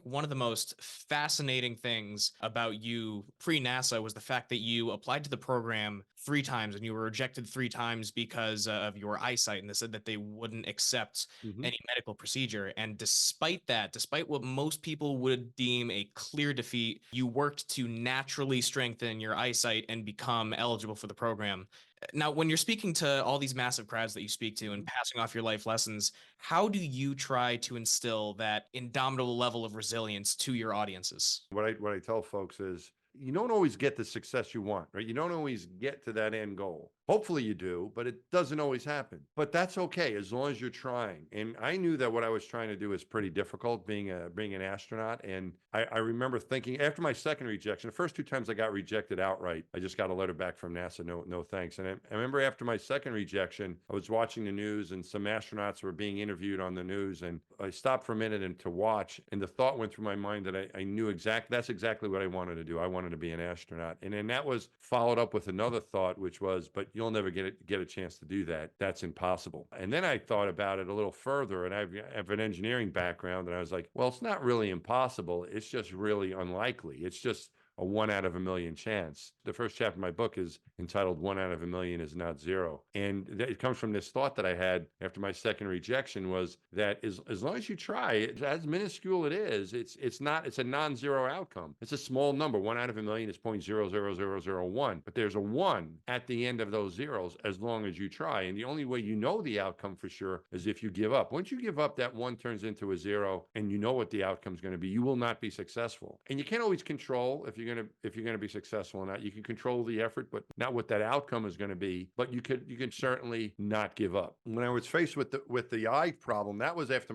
One of the most fascinating things about you pre-NASA was the fact that you applied to the program 3 times and you were rejected 3 times because of your eyesight, and they said that they wouldn't accept Hmm. any medical procedure. And despite that, despite what most people would deem a clear defeat, you worked to naturally strengthen your eyesight and become eligible for the program. Now, when you're speaking to all these massive crowds that you speak to and passing off your life lessons, how do you try to instill that indomitable level of resilience to your audiences? What I tell folks is you don't always get the success you want, right? You don't always get to that end goal. Hopefully you do, but it doesn't always happen. But that's okay as long as you're trying. And I knew that what I was trying to do is pretty difficult, being an astronaut. And I remember thinking after my second rejection, the first 2 times I got rejected outright, I just got a letter back from NASA, no thanks. And I remember after my second rejection, I was watching the news and some astronauts were being interviewed on the news, and I stopped for a minute and to watch, and the thought went through my mind that I knew that's exactly what I wanted to do. I wanted to be an astronaut. And then that was followed up with another thought, which was, but you'll never get a chance to do that. That's impossible. And then I thought about it a little further, and I have an engineering background, and I was like, well, it's not really impossible. It's just really unlikely. It's just a 1 out of a million chance. The first chapter of my book is entitled "One Out of a Million Is Not Zero," and it comes from this thought that I had after my second rejection was that as long as you try, as minuscule it is, it's a non-zero outcome. It's a small number. 1 out of a million is 0.00001, but there's a one at the end of those zeros as long as you try. And the only way you know the outcome for sure is if you give up. Once you give up, that one turns into a zero, and you know what the outcome is going to be. You will not be successful, and you can't always control if you're going to be successful or not. You can control the effort, but not what that outcome is going to be. But you can certainly not give up. When I was faced with the eye problem, that was at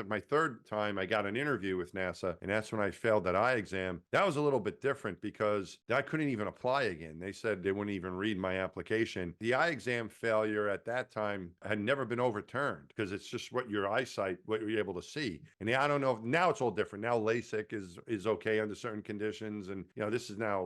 my third time I got an interview with NASA, and that's when I failed that eye exam. That was a little bit different because I couldn't even apply again. They said they wouldn't even read my application. The eye exam failure at that time had never been overturned because it's just what you're able to see. And I don't know if now it's all different. Now LASIK is okay under certain conditions, and this is now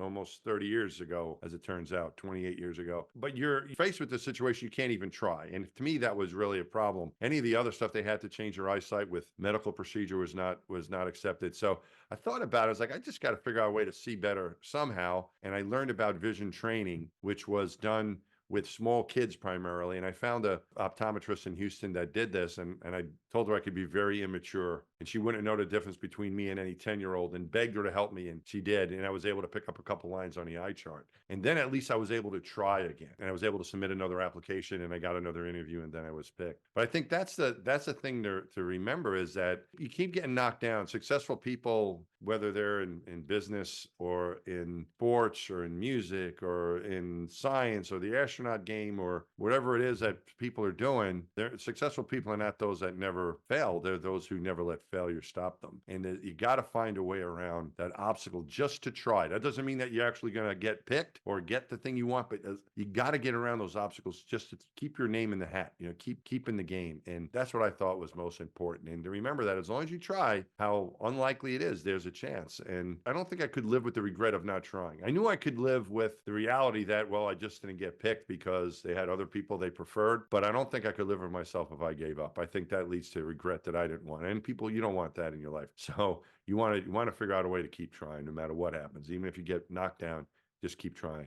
almost 30 years ago, as it turns out, 28 years ago. But you're faced with the situation you can't even try. And to me, that was really a problem. Any of the other stuff they had to change your eyesight with medical procedure was not accepted. So I thought about it. I was like, I just got to figure out a way to see better somehow. And I learned about vision training, which was done with small kids primarily. And I found a optometrist in Houston that did this, and I told her I could be very immature and she wouldn't know the difference between me and any 10-year-old, and begged her to help me, and she did. And I was able to pick up a couple lines on the eye chart. And then at least I was able to try again. And I was able to submit another application, and I got another interview, and then I was picked. But I think that's the thing to remember, is that you keep getting knocked down. Successful people, whether they're in business or in sports or in music or in science or the astronaut game or whatever it is that people are doing, they're successful people are not those that never fail. They're those who never let failure stop them. And you got to find a way around that obstacle just to try. That doesn't mean that you're actually going to get picked or get the thing you want, but you got to get around those obstacles just to keep your name in the hat, keep in the game. And that's what I thought was most important. And to remember that as long as you try, how unlikely it is, there's a chance. And I don't think I could live with the regret of not trying. I knew I could live with the reality that, well, I just didn't get picked because they had other people they preferred, but I don't think I could live with myself if I gave up. I think that leads to regret that I didn't want. And people, you don't want that in your life. So you want to figure out a way to keep trying no matter what happens. Even if you get knocked down, just keep trying.